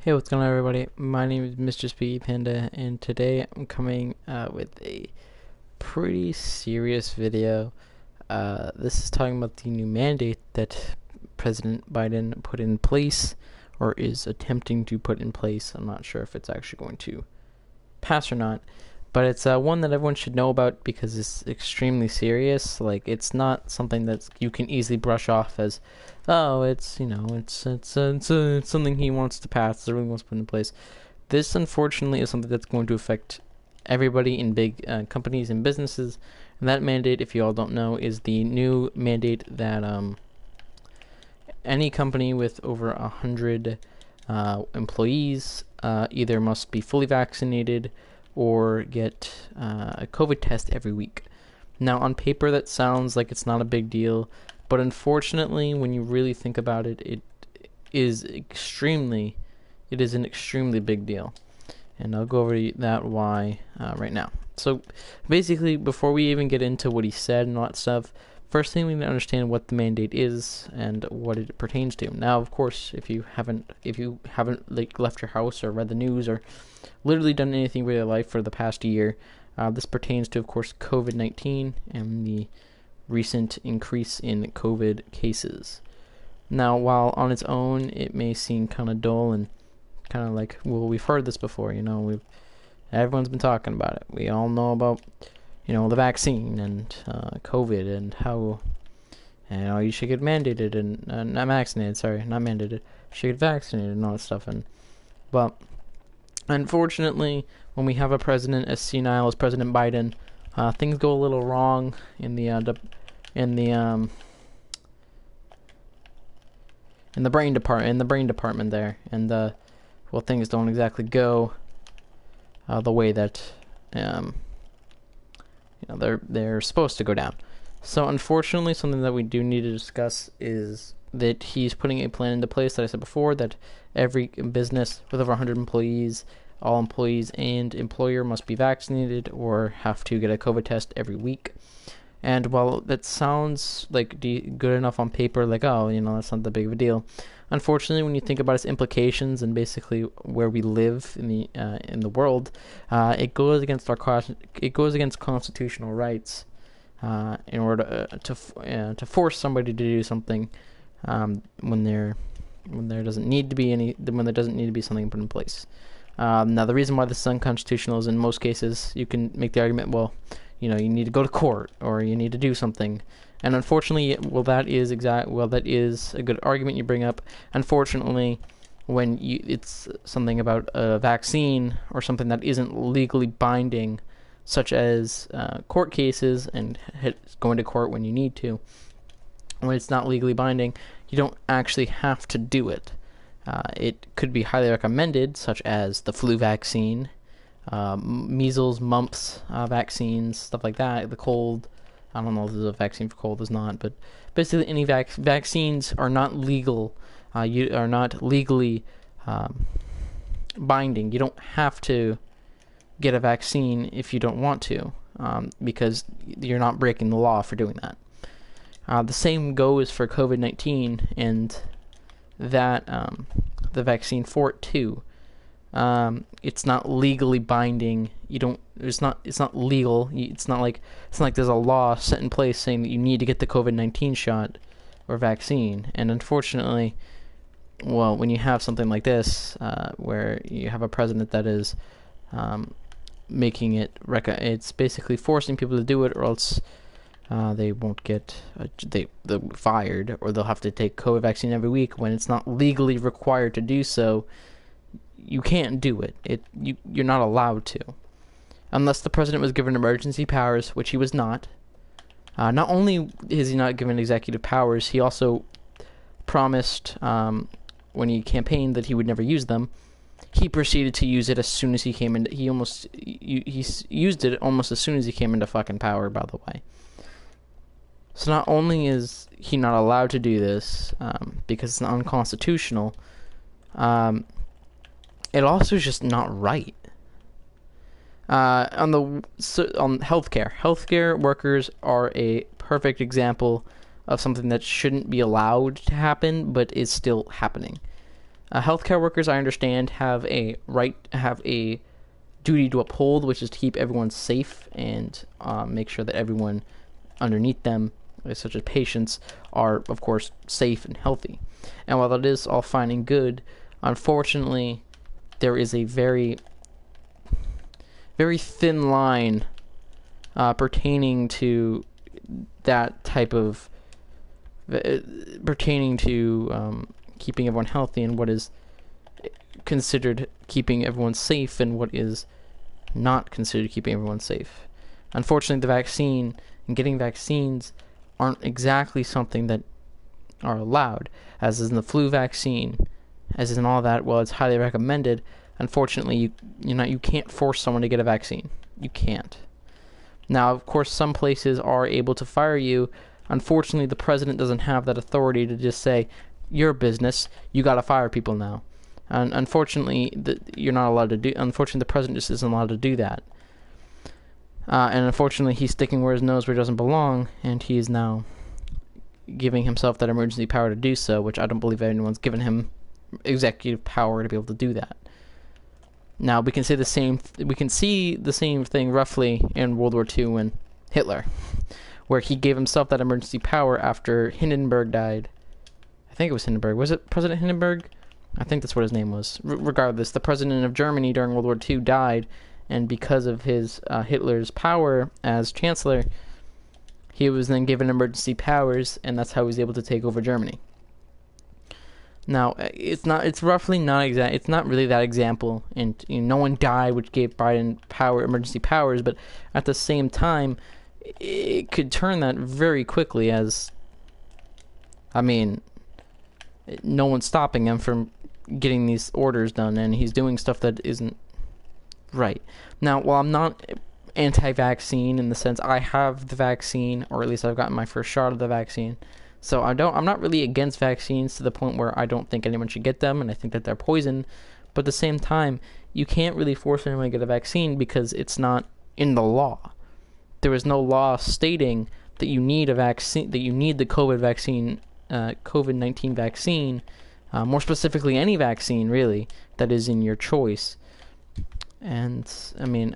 Hey, what's going on, everybody? My name is Mr. Speedy Panda, and today I'm coming with a pretty serious video. This is talking about the new mandate that President Biden put in place, or is attempting to put in place. I'm not sure if it's actually going to pass or not, but it's one that everyone should know about because it's extremely serious. Like, it's not something that you can easily brush off as, oh, it's something he wants to pass, that really wants to put in place. This, unfortunately, is something that's going to affect everybody in big companies and businesses. And that mandate, if you all don't know, is the new mandate that any company with over 100 employees either must be fully vaccinated or get a COVID test every week. Now, on paper, that sounds like it's not a big deal, but unfortunately, when you really think about it, it is an extremely big deal. And I'll go over that why right now. So basically, before we even get into what he said and all that stuff, first thing we need to understand what the mandate is and what it pertains to. Now, of course, if you haven't like left your house or read the news or literally done anything with your life for the past year, this pertains to, of course, COVID-19 and the recent increase in COVID cases. Now, while on its own it may seem kind of dull and kind of like, well, we've heard this before, everyone's been talking about it. We all know about, the vaccine and COVID and how, you should get mandated and not vaccinated. Sorry, not mandated. You should get vaccinated and all that stuff. But unfortunately, when we have a president as senile as President Biden, things go a little wrong in the brain department there, and things don't exactly go the way that they're supposed to go down. So unfortunately, something that we do need to discuss is that he's putting a plan into place that I said before, that every business with over 100 employees, all employees and employer must be vaccinated or have to get a COVID test every week. And while that sounds like good enough on paper, like, oh, that's not that big of a deal, unfortunately, when you think about its implications and basically where we live in the world, it goes against constitutional rights in order to force somebody to do something when there doesn't need to be something put in place. Now, the reason why this is unconstitutional is in most cases you can make the argument, well, you need to go to court or you need to do something. And unfortunately, that is a good argument you bring up. Unfortunately, when it's something about a vaccine or something that isn't legally binding, such as court cases and going to court when you need to, when it's not legally binding, you don't actually have to do it. It could be highly recommended, such as the flu vaccine, measles, mumps vaccines, stuff like that. The cold, I don't know if there's a vaccine for cold, there's not, but basically any vaccines are not legal. You are not legally binding. You don't have to get a vaccine if you don't want to, because you're not breaking the law for doing that. The same goes for COVID-19 and that the vaccine for it too. It's not legally binding. It's not legal. It's not like there's a law set in place saying that you need to get the COVID-19 shot or vaccine. And unfortunately, well, when you have something like this, where you have a president that is making it, it's basically forcing people to do it, or else they won't get they're fired, or they'll have to take COVID vaccine every week when it's not legally required to do so. You can't do it. You're not allowed to, unless the president was given emergency powers, which he was not. Not only is he not given executive powers, he also promised when he campaigned that he would never use them. He proceeded to use it as soon as he came into. He used it almost as soon as he came into fucking power, by the way. So not only is he not allowed to do this because it's unconstitutional, it also is just not right. On healthcare workers are a perfect example of something that shouldn't be allowed to happen, but is still happening. Healthcare workers, I understand, have a duty to uphold, which is to keep everyone safe and make sure that everyone underneath them, such as patients, are, of course, safe and healthy. And while that is all fine and good, unfortunately, there is a very, very thin line pertaining to that type of keeping everyone healthy and what is considered keeping everyone safe and what is not considered keeping everyone safe. Unfortunately, the vaccine and getting vaccines aren't exactly something that are allowed, as is in the flu vaccine, as is in all that. While it's highly recommended, unfortunately, you can't force someone to get a vaccine. You can't. Now, of course, some places are able to fire you. Unfortunately, the president doesn't have that authority to just say, "You're a business. You got to fire people now." And unfortunately, you're not allowed to do. Unfortunately, the president just isn't allowed to do that. And unfortunately, he's sticking where his nose where it doesn't belong, and he is now giving himself that emergency power to do so, which I don't believe anyone's given him executive power to be able to do that. Now, we can see the same thing roughly in World War II when Hitler, where he gave himself that emergency power after Hindenburg died. I think it was Hindenburg. Was it President Hindenburg? I think that's what his name was. Regardless, the president of Germany during World War II died, and because of his Hitler's power as chancellor, he was then given emergency powers, and that's how he was able to take over Germany. Now, it's roughly not exact. It's not really that example, and no one died, which gave Biden emergency powers. But at the same time, it could turn that very quickly. No one's stopping him from getting these orders done, and he's doing stuff that isn't right. Now, while I'm not anti-vaccine in the sense I have the vaccine, or at least I've gotten my first shot of the vaccine, so I'm not really against vaccines to the point where I don't think anyone should get them, and I think that they're poison. But at the same time, you can't really force anyone to get a vaccine because it's not in the law. There is no law stating that you need a vaccine, that you need the COVID-19 vaccine, more specifically any vaccine really that is in your choice. And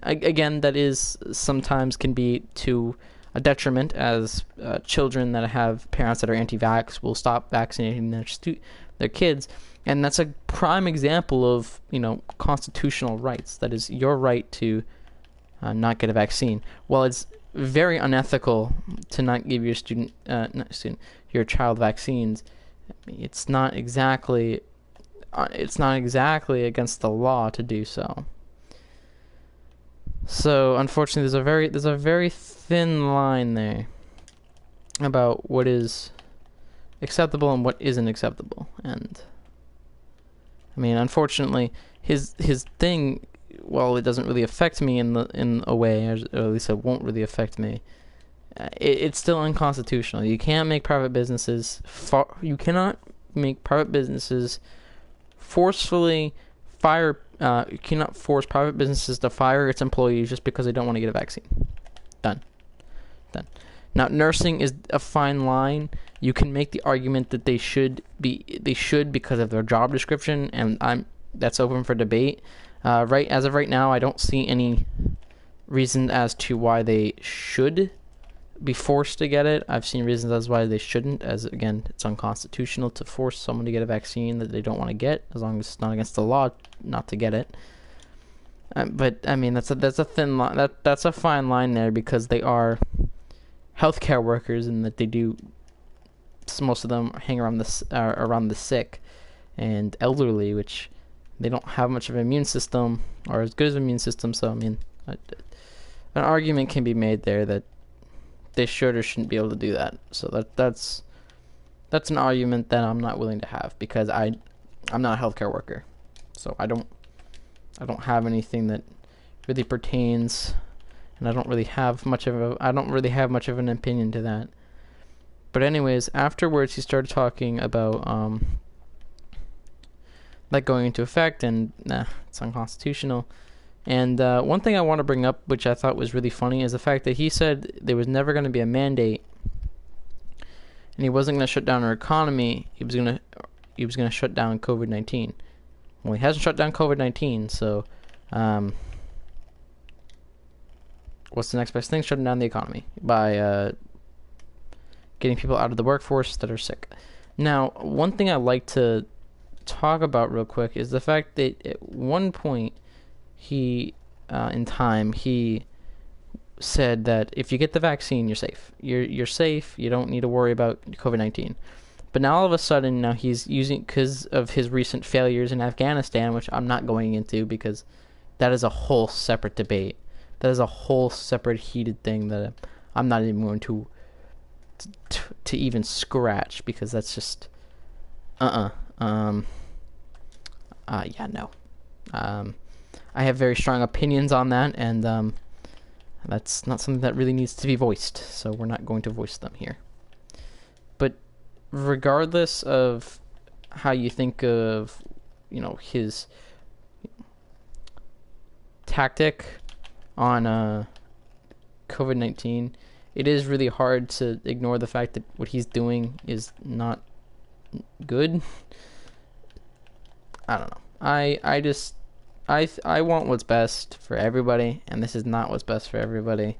again, that is sometimes can be to a detriment, as children that have parents that are anti-vax will stop vaccinating their kids, and that's a prime example of constitutional rights. That is your right to not get a vaccine. Well, it's very unethical to not give your child vaccines. It's not exactly against the law to do so. So unfortunately, there's a very thin line there about what is acceptable and what isn't acceptable. And unfortunately, his thing, while it doesn't really affect me in a way, or at least it won't really affect me, it's still unconstitutional. You can't make private businesses forcefully fire. You cannot force private businesses to fire its employees just because they don't want to get a vaccine. Done. Now, nursing is a fine line. You can make the argument that they should because of their job description, and that's open for debate. As of right now, I don't see any reason as to why they should be forced to get it. I've seen reasons as why they shouldn't, as again, it's unconstitutional to force someone to get a vaccine that they don't want to get, as long as it's not against the law not to get it. But that's a thin line. That's a fine line there, because they are healthcare workers, and that they do. Most of them hang around the sick and elderly, which they don't have much of an immune system, or as good as an immune system. So an argument can be made there that they should or shouldn't be able to do that. So that's an argument that I'm not willing to have, because I'm not a healthcare worker, so I don't have anything that really pertains, and I don't really have much of an opinion to that. But anyways, afterwards he started talking about that going into effect, and it's unconstitutional. And one thing I want to bring up, which I thought was really funny, is the fact that he said there was never going to be a mandate, and he wasn't going to shut down our economy. He was going to he was going to shut down COVID-19. Well, he hasn't shut down COVID-19, so what's the next best thing? Shutting down the economy by getting people out of the workforce that are sick. Now, one thing I like to talk about real quick is the fact that at one point he said that if you get the vaccine, you're safe. You're safe. You don't need to worry about COVID-19. But now all of a sudden, now he's using, because of his recent failures in Afghanistan, which I'm not going into because that is a whole separate debate. That is a whole separate heated thing that I'm not even going to even scratch, because that's just yeah, no. I have very strong opinions on that, and that's not something that really needs to be voiced, so we're not going to voice them here. But regardless of how you think of, his tactic on COVID-19, it is really hard to ignore the fact that what he's doing is not good. I don't know. I want what's best for everybody, and this is not what's best for everybody.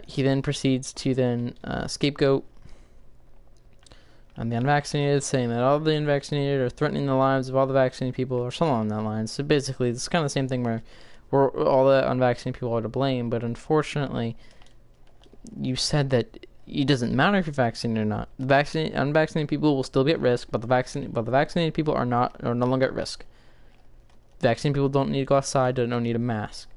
He then proceeds to scapegoat on the unvaccinated, saying that all the unvaccinated are threatening the lives of all the vaccinated people, or something along that line. So basically, it's kind of the same thing where all the unvaccinated people are to blame, but unfortunately, you said that it doesn't matter if you're vaccinated or not. Unvaccinated people will still be at risk, but the vaccinated people are no longer at risk. Vaccinated people don't need to go outside, don't need a mask.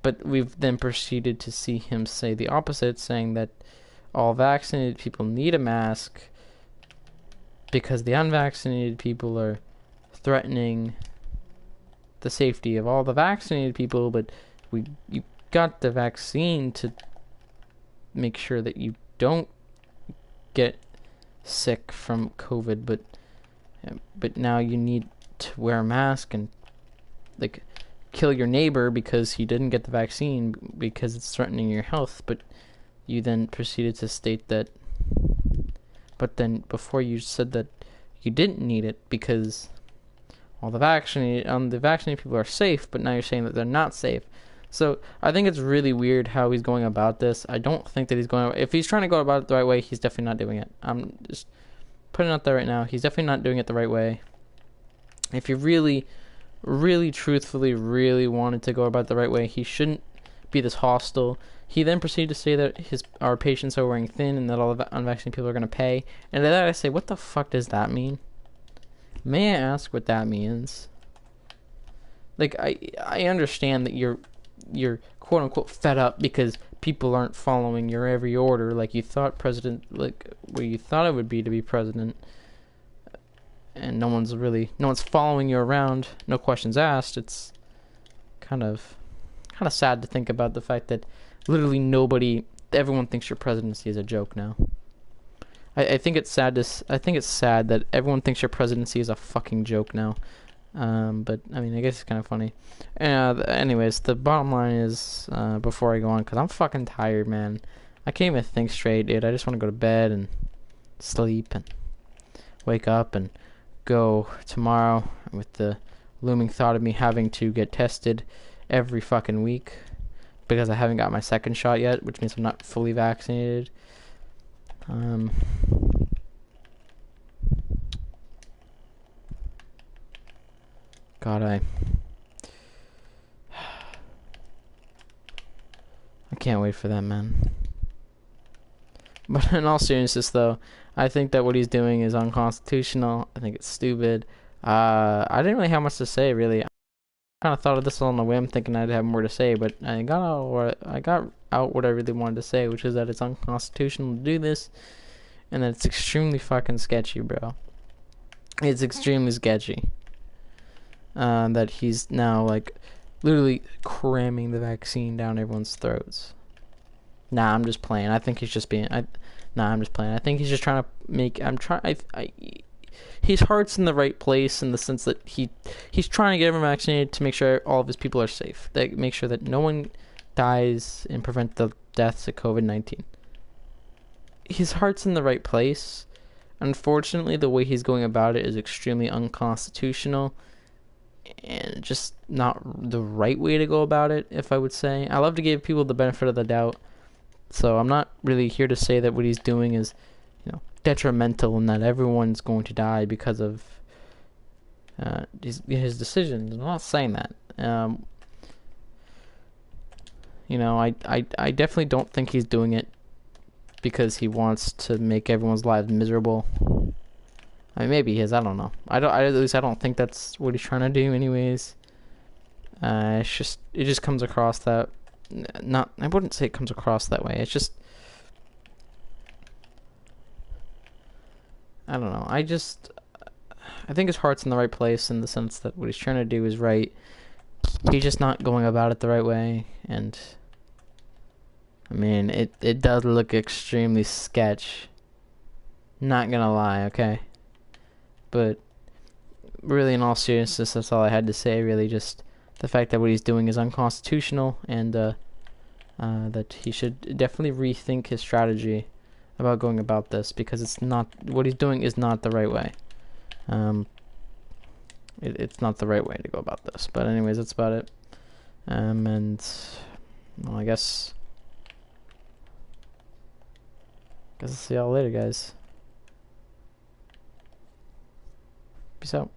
But we've then proceeded to see him say the opposite, saying that all vaccinated people need a mask because the unvaccinated people are threatening the safety of all the vaccinated people, but you got the vaccine to make sure that you don't get sick from COVID, but now you need to wear a mask and kill your neighbor because he didn't get the vaccine because it's threatening your health. But you then proceeded to state that, but then before you said that you didn't need it because all the vaccinated people are safe, but now you're saying that they're not safe. So I think it's really weird how he's going about this. I don't think that if he's trying to go about it the right way, he's definitely not doing it. I'm just putting it out there right now. He's definitely not doing it the right way. If you really, really truthfully, really wanted to go about it the right way, he shouldn't be this hostile. He then proceeded to say that our patients are wearing thin and that all the unvaccinated people are going to pay. And to that I say, what the fuck does that mean? May I ask what that means? I understand that you're quote unquote fed up because people aren't following your every order like you thought where you thought it would be to be president, and no one's following you around, no questions asked. It's kind of sad to think about the fact that literally everyone thinks your presidency is a joke now. I think it's sad that everyone thinks your presidency is a fucking joke now. But I mean, I guess it's kind of funny. Anyways, the bottom line is, before I go on, because I'm fucking tired, man. I can't even think straight, dude. I just want to go to bed and sleep and wake up and go tomorrow with the looming thought of me having to get tested every fucking week because I haven't got my second shot yet, which means I'm not fully vaccinated. God, I can't wait for that, man. But in all seriousness, though, I think that what he's doing is unconstitutional. I think it's stupid. I didn't really have much to say, really. I kind of thought of this on a whim, thinking I'd have more to say, but I got out what I really wanted to say, which is that it's unconstitutional to do this, and that it's extremely fucking sketchy, bro. It's extremely sketchy. That he's now literally cramming the vaccine down everyone's throats. Nah, I'm just playing. I think he's just being. I'm just playing. I think he's just trying to make. His heart's in the right place in the sense that he's trying to get everyone vaccinated to make sure all of his people are safe. That make sure that no one dies and prevent the deaths of COVID-19. His heart's in the right place. Unfortunately, the way he's going about it is extremely unconstitutional and just not the right way to go about it, if I would say. I love to give people the benefit of the doubt, so I'm not really here to say that what he's doing is, detrimental and that everyone's going to die because of his decisions. I'm not saying that. I definitely don't think he's doing it because he wants to make everyone's lives miserable. I mean, maybe he is. I don't know. At least I don't think that's what he's trying to do, anyways. It just comes across that. Not. I wouldn't say it comes across that way. It's just. I don't know. I think his heart's in the right place in the sense that what he's trying to do is right. He's just not going about it the right way, and I mean, it does look extremely sketch. Not gonna lie, okay? But really, in all seriousness, that's all I had to say. Really, just the fact that what he's doing is unconstitutional, and that he should definitely rethink his strategy about going about this, because it's not, what he's doing is not the right way. It's not the right way to go about this. But anyways, that's about it. And well, I guess I'll see y'all later, guys. Peace out.